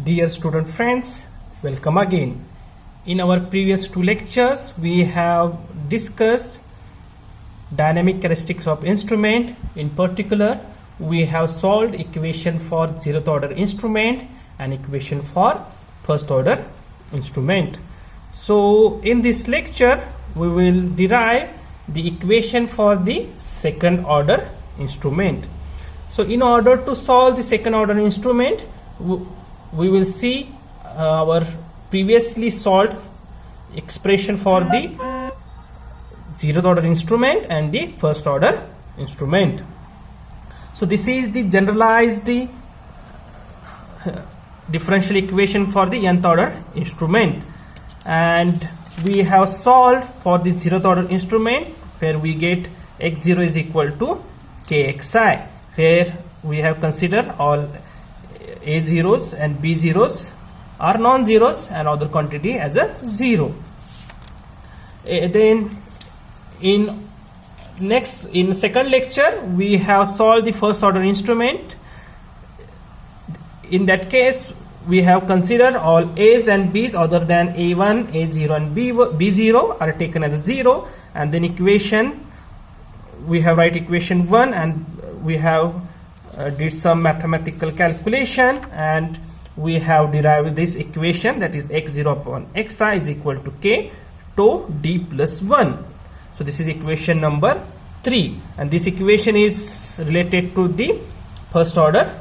Dear student friends, welcome again. In our previous two lectures, we have discussed dynamic characteristics of instrument. In particular, we have solved equation for zeroth order instrument and equation for first order instrument. So in this lecture, we will derive the equation for the second order instrument. So in order to solve the second order instrument, we will see our previously solved expression for the zeroth order instrument and the first order instrument. So this is the generalized differential equation for the nth order instrument, and we have solved for the zeroth order instrument where we get x0 is equal to kxi, where we have considered all a zeros and b zeros are non-zeros and other quantity as a zero. Then in second lecture we have solved the first order instrument. In that case we have considered all a's and b's other than a1, a0 and b0 are taken as a zero, and then equation we have write equation 1, and we have did some mathematical calculation, and we have derived this equation, that is x0 upon xi is equal to k to d plus 1. So this is equation number 3, and this equation is related to the first order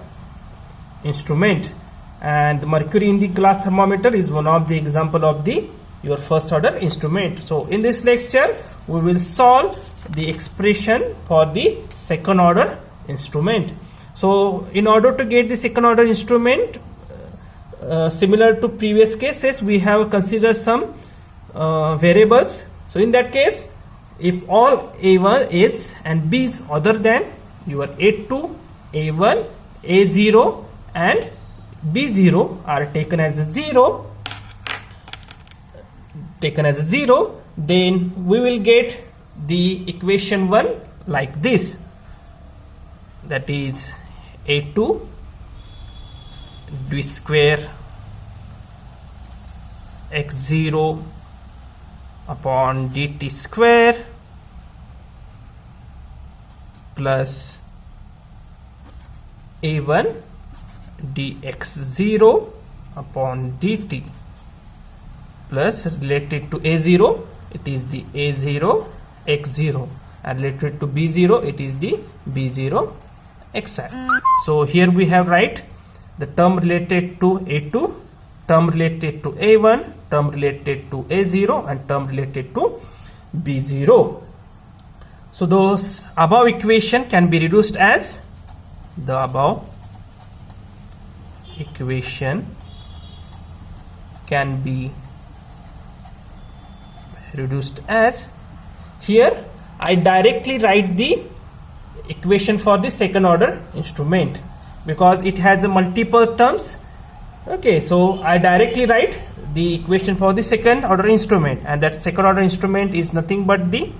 instrument, and the mercury in the glass thermometer is one of the example of the your first order instrument. So in this lecture we will solve the expression for the second order instrument. So in order to get the second order instrument, similar to previous cases, we have considered some variables. So in that case, if all a1, a's and b's other than your a2, a1, a0 and b0 are taken as a zero, then we will get the equation 1 like this, that is a2 d square x0 upon dt square plus a1 dx0 upon dt plus related to a0 it is the a0 x0, and related to b0 it is the b0 xi. So here we have write the term related to a2, term related to a1, term related to a0 and term related to b0. So those above equation can be reduced as the above equation can be reduced as, here I directly write the equation for the second order instrument because it has a multiple terms. Okay, so I directly write the equation for the second order instrument, and that second order instrument is nothing but the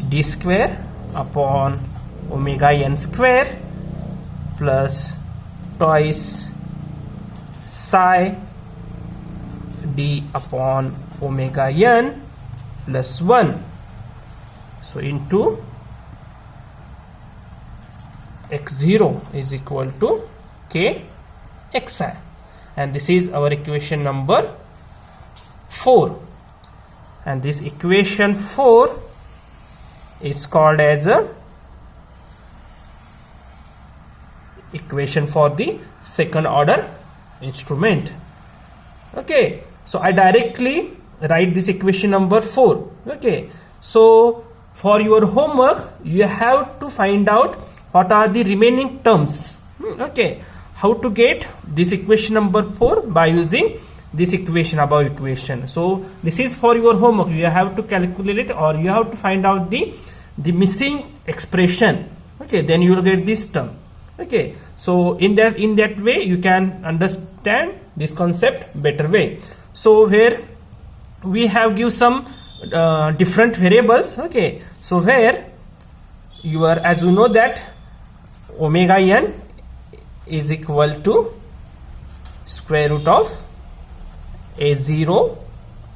d square upon omega n square plus twice psi d upon omega n plus 1, so into x0 is equal to k xi, and this is our equation number 4, and this equation 4 is called as a equation for the second order instrument. Okay, so I directly write this equation number 4. Okay, so for your homework you have to find out what are the remaining terms. Okay, how to get this equation number 4 by using this equation, above equation. So this is for your homework. You have to calculate it, or you have to find out the missing expression. Okay, then you will get this term. Okay, so in that way you can understand this concept better way. So here we have give some different variables. Okay, so where you are, as you know that omega n is equal to square root of a0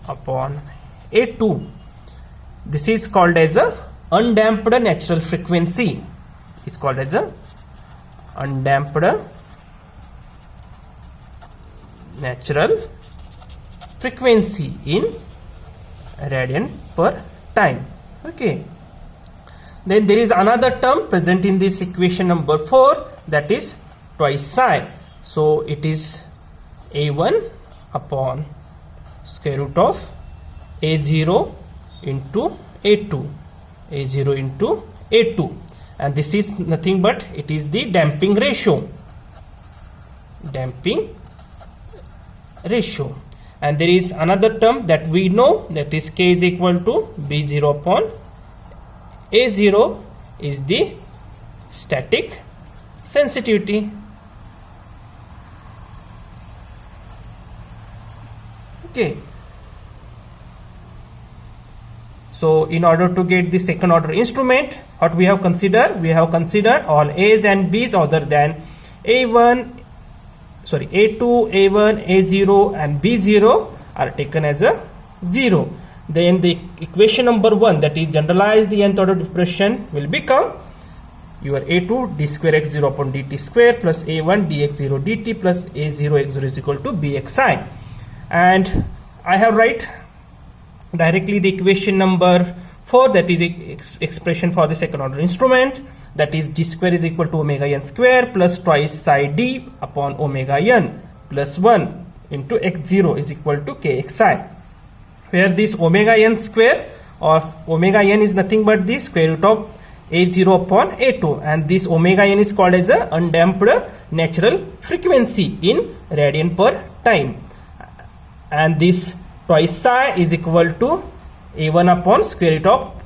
upon a2. This is called as a undamped natural frequency. It's called as a undamped natural frequency in radian per time. Okay. Then there is another term present in this equation number 4, that is twice psi. So it is a1 upon square root of a0 into a2, a0 into a2, and this is nothing but it is the damping ratio, and there is another term that we know, that is k is equal to b0 upon a0 is the static sensitivity. Okay. So in order to get the second order instrument, what we have considered? We have considered all A's and B's other than A1, A2, A1, A0 and B0 are taken as a 0. Then the equation number 1, that is generalized the nth order expression, will become your A2 d square x0 upon dt square plus A1 dx0 dt plus A0 x0 is equal to bxi. And I have write directly the equation number 4, that is expression for the second order instrument, that is d square is equal to omega n square plus twice psi d upon omega n plus 1 into x0 is equal to kxi, where this omega n square or omega n is nothing but the square root of a0 upon a2, and this omega n is called as a undamped natural frequency in radian per time, and this twice psi is equal to a1 upon square root of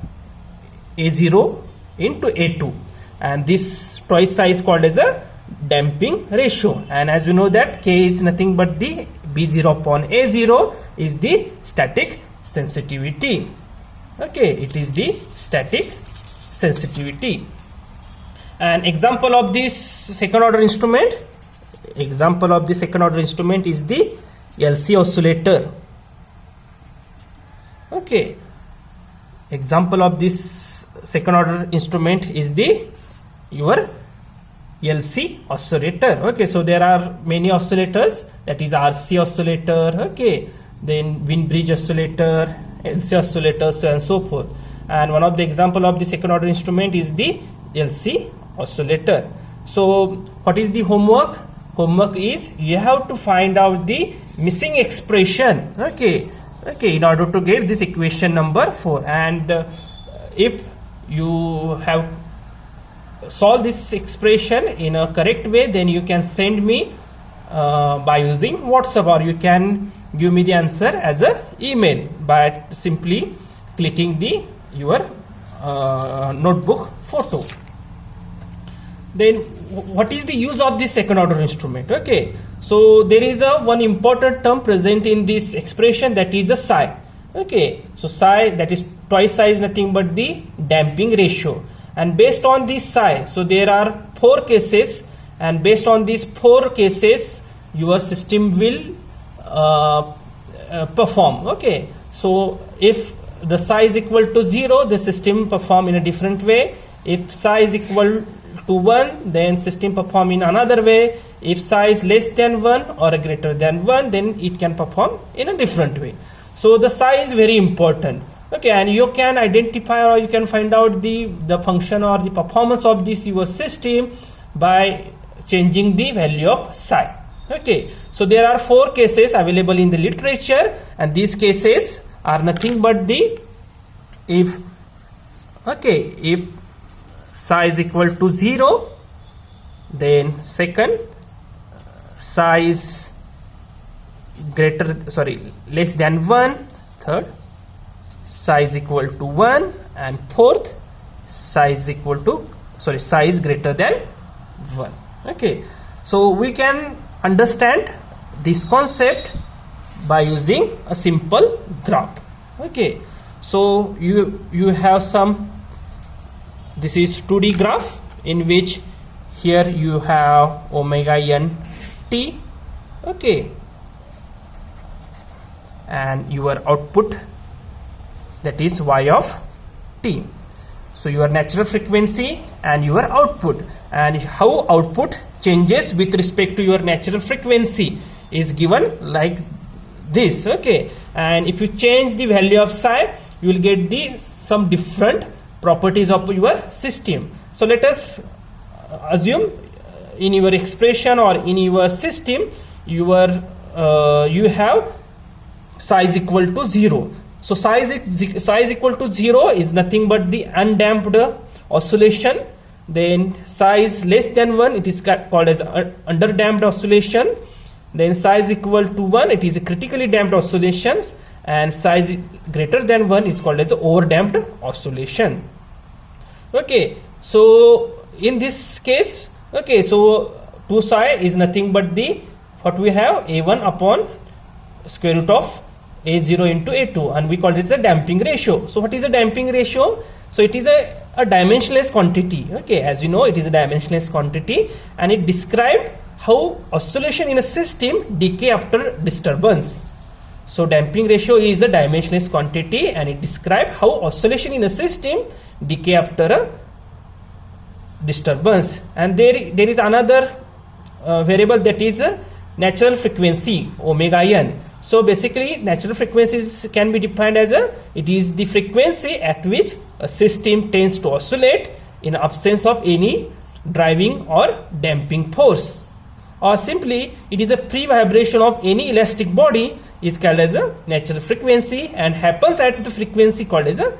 a0 into a2, and this twice psi is called as a damping ratio, and as you know that k is nothing but the b0 upon a0 is the static sensitivity. Okay, it is the static sensitivity. An example of this second order instrument, is the LC oscillator. Okay, example of this second order instrument is the your LC oscillator. Okay, so there are many oscillators, that is RC oscillator, okay, then Wien-Bridge oscillator, LC oscillator, so and so forth. And one of the example of the second order instrument is the LC oscillator. So what is the homework? Homework is you have to find out the missing expression, okay, in order to get this equation number 4. And if you have solved this expression in a correct way, then you can send me by using WhatsApp, or you can give me the answer as a email by simply clicking the your notebook photo. Then what is the use of this second order instrument? Okay, so there is a one important term present in this expression, that is the psi. Okay, so psi, that is twice psi, is nothing but the damping ratio, and based on this psi, so there are 4 cases, and based on these 4 cases your system will perform. Okay, so if the psi is equal to 0, the system perform in a different way. If psi is equal to 1, then system perform in another way. If psi is less than 1 or greater than 1, then it can perform in a different way. So the psi is very important. Okay, and you can identify or you can find out the function or the performance of this your system by changing the value of psi. Okay, so there are 4 cases available in the literature, and these cases are nothing but the if psi is equal to 0, then second psi is less than 1, third psi is equal to 1, and fourth psi is greater than 1. Okay, so we can understand this concept by using a simple graph. Okay, so you have some, this is 2D graph in which here you have omega n t, okay, and your output, that is y of t. So your natural frequency and your output, and how output changes with respect to your natural frequency is given like this, okay. And if you change the value of psi, you will get the some different properties of your system. So let us assume in your expression or in your system, you have psi is equal to 0. So psi is equal to 0 is nothing but the undamped oscillation. Then psi is less than 1, it is called as underdamped oscillation. Then psi is equal to 1, it is a critically damped oscillation, and psi is greater than 1 is called as overdamped oscillation. Okay, so in this case, okay, so 2 psi is nothing but the what we have a1 upon square root of a0 into a2, and we call it the damping ratio. So what is a damping ratio? So it is a dimensionless quantity, okay. As you know, it is a dimensionless quantity, and it describes how oscillation in a system decay after disturbance. So damping ratio is a dimensionless quantity, and it describes how oscillation in a system decay after a disturbance. And there is another variable, that is natural frequency, omega n. So basically natural frequencies can be defined as it is the frequency at which a system tends to oscillate in absence of any driving or damping force, or simply it is a free vibration of any elastic body is called as a natural frequency, and happens at the frequency called as a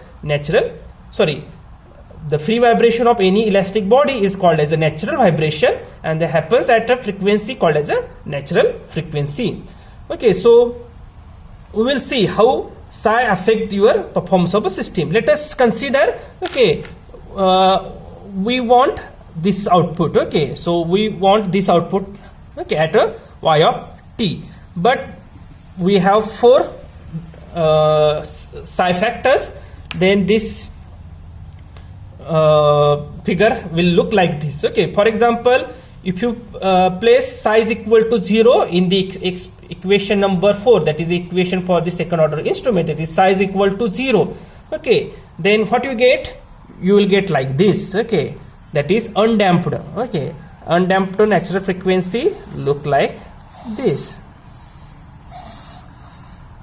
the free vibration of any elastic body is called as a natural vibration, and that happens at a frequency called as a natural frequency. Okay, so we will see how psi affect your performance of a system. Let us consider, okay, we want this output, okay, so we want this output, okay, at a y of t, but we have 4 psi factors. Then this figure will look like this, okay. For example, if you place psi is equal to 0 in the equation number 4, that is the equation for the second order instrument, that is psi is equal to 0, okay, then what you get? You will get like this, okay, that is undamped, okay. Undamped natural frequency look like this,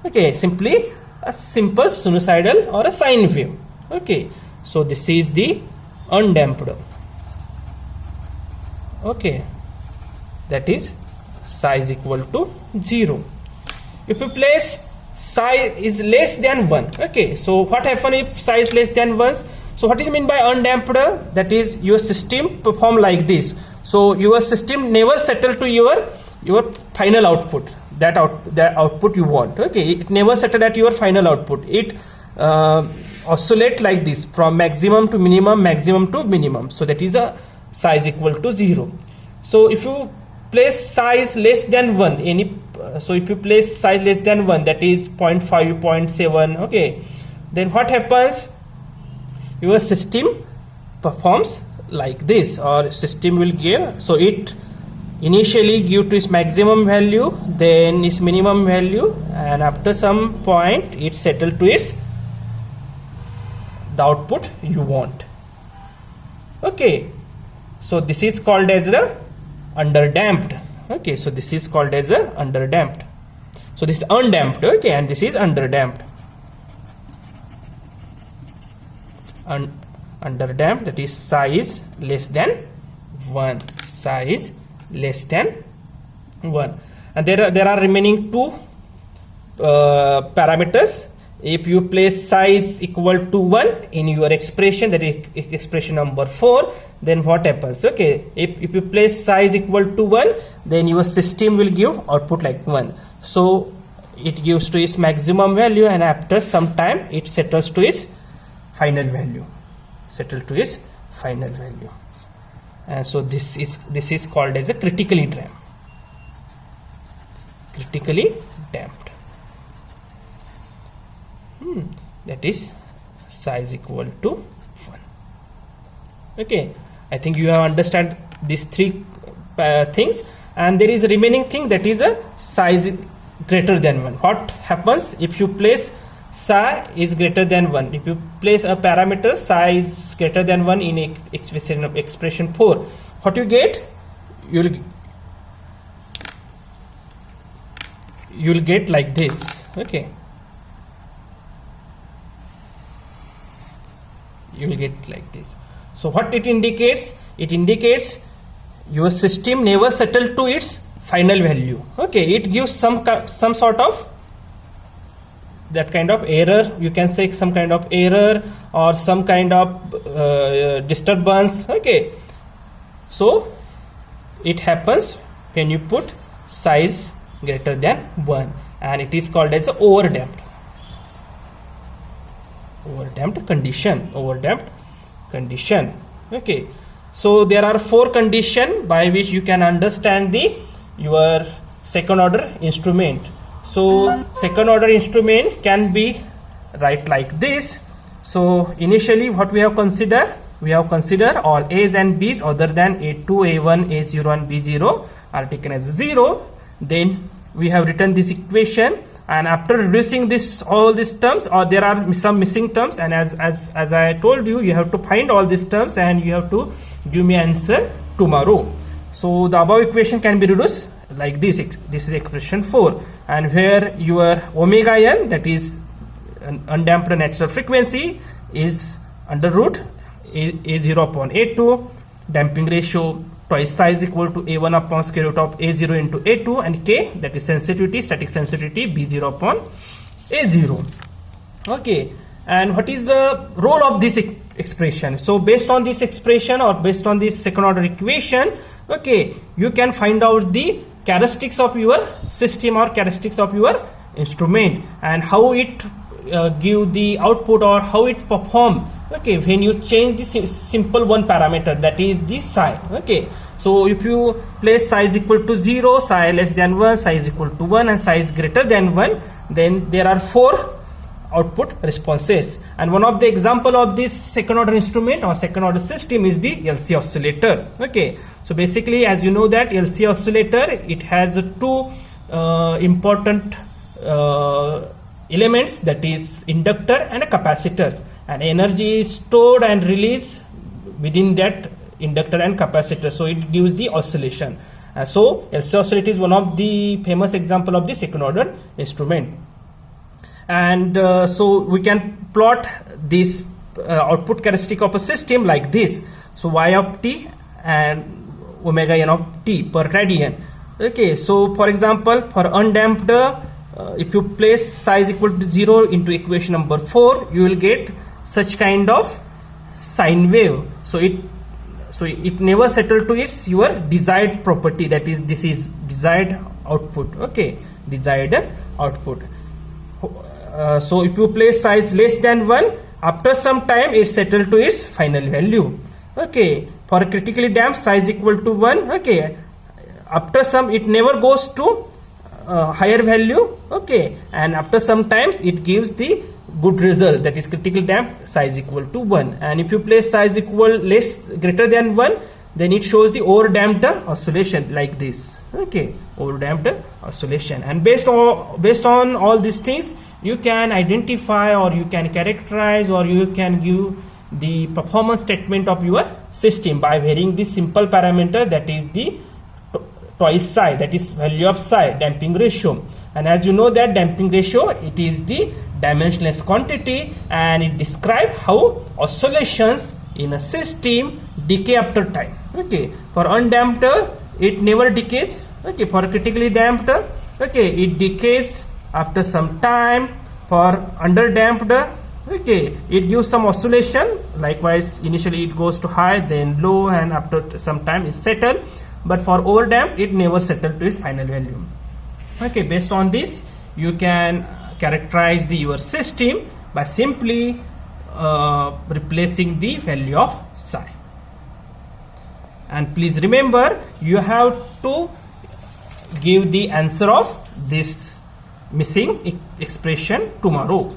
okay, simply a simple sinusoidal or a sine wave, okay. So this is the undamped, okay, that is psi is equal to 0. If you place psi is less than 1, okay, so what happens if psi is less than 1? So what is mean by undamped? That is your system perform like this. So your system never settle to your final output, that output you want, okay, it never settle at your final output. It oscillate like this from maximum to minimum, maximum to minimum. So that is a psi is equal to 0. So if you place psi is less than 1, so if you place psi less than 1, that is 0.5, 0.7, okay, then what happens? Your system performs like this, or system will give, so it initially give to its maximum value, then its minimum value, and after some point it settle to its the output you want, okay. So this is called as the underdamped, okay, so this is called as a underdamped. So this is undamped, okay, and this is underdamped. Underdamped, that is psi is less than 1, psi is less than 1, and there are remaining 2 parameters. If you place psi is equal to 1 in your expression, that is expression number 4, then what happens? Okay, if you place psi is equal to 1, then your system will give output like 1. So it gives to its maximum value, and after some time it settles to its final value, and so this is called as a critically damped. That is psi is equal to 1. Okay, I think you have understand these 3 things, and there is a remaining thing, that is a psi is greater than 1. What happens if you place psi is greater than 1? If you place a parameter psi is greater than 1 in expression 4, what you get? You'll get like this. Okay, you will get like this. So what it indicates? It indicates your system never settled to its final value. Okay, it gives some sort of that kind of error, you can say some kind of error or some kind of disturbance. Okay, so it happens when you put size greater than 1, and it is called as a overdamped condition. Okay, so there are 4 conditions by which you can understand your second order instrument. So second order instrument can be write like this. So initially what we have considered all A's and B's other than A2, A1, A0 and B0 are taken as 0. Then we have written this equation, and after reducing all these terms, or there are some missing terms, and as I told you, you have to find all these terms and you have to give me answer tomorrow. So the above equation can be reduced like this. This is expression 4, and where your omega n, that is an undamped natural frequency, is under root A0 upon A2, damping ratio twice psi is equal to A1 upon square root of A0 into A2, and K, that is sensitivity, static sensitivity, B0 upon A0. Okay, and what is the role of this expression? So based on this expression or based on this second order equation, okay, you can find out the characteristics of your system or characteristics of your instrument, and how it give the output or how it perform. Okay, when you change this simple one parameter, that is the psi. Okay, so if you place psi is equal to 0, psi less than 1, psi is equal to 1, and psi is greater than 1, then there are 4 output responses. And one of the example of this second order instrument or second order system is the LC oscillator. Okay, so basically, as you know that LC oscillator, it has 2 important elements, that is inductor and a capacitor, and energy is stored and released within that inductor and capacitor, so it gives the oscillation. So LC oscillator is one of the famous example of the second order instrument. And so we can plot this output characteristic of a system like this. So y of t and omega n of t per radian. Okay, so for example, for undamped, if you place psi is equal to 0 into equation number 4, you will get such kind of sine wave. So it never settle to its your desired property, that is, this is desired output. Okay, desired output. So if you place psi is less than 1, after some time it settle to its final value. Okay, for critically damped, psi is equal to 1. Okay, after some it never goes to higher value. Okay, and after some times it gives the good result, that is critical damped, psi is equal to 1. And if you place psi is equal greater than 1, then it shows the overdamped oscillation like this. Okay, overdamped oscillation. And based on all these things, you can identify or you can characterize or you can give the performance statement of your system by varying this simple parameter, that is the twice psi, that is value of psi, damping ratio. And as you know that damping ratio, it is the dimensionless quantity, and it describes how oscillations in a system decay after time. Okay, for undamped, it never decays. Okay, for critically damped, okay, it decays after some time. For underdamped, okay, it gives some oscillation. Likewise, initially it goes to high, then low, and after some time it settles. But for overdamped, it never settles to its final value. Okay, based on this, you can characterize your system by simply replacing the value of psi. And please remember, you have to give the answer of this missing expression tomorrow.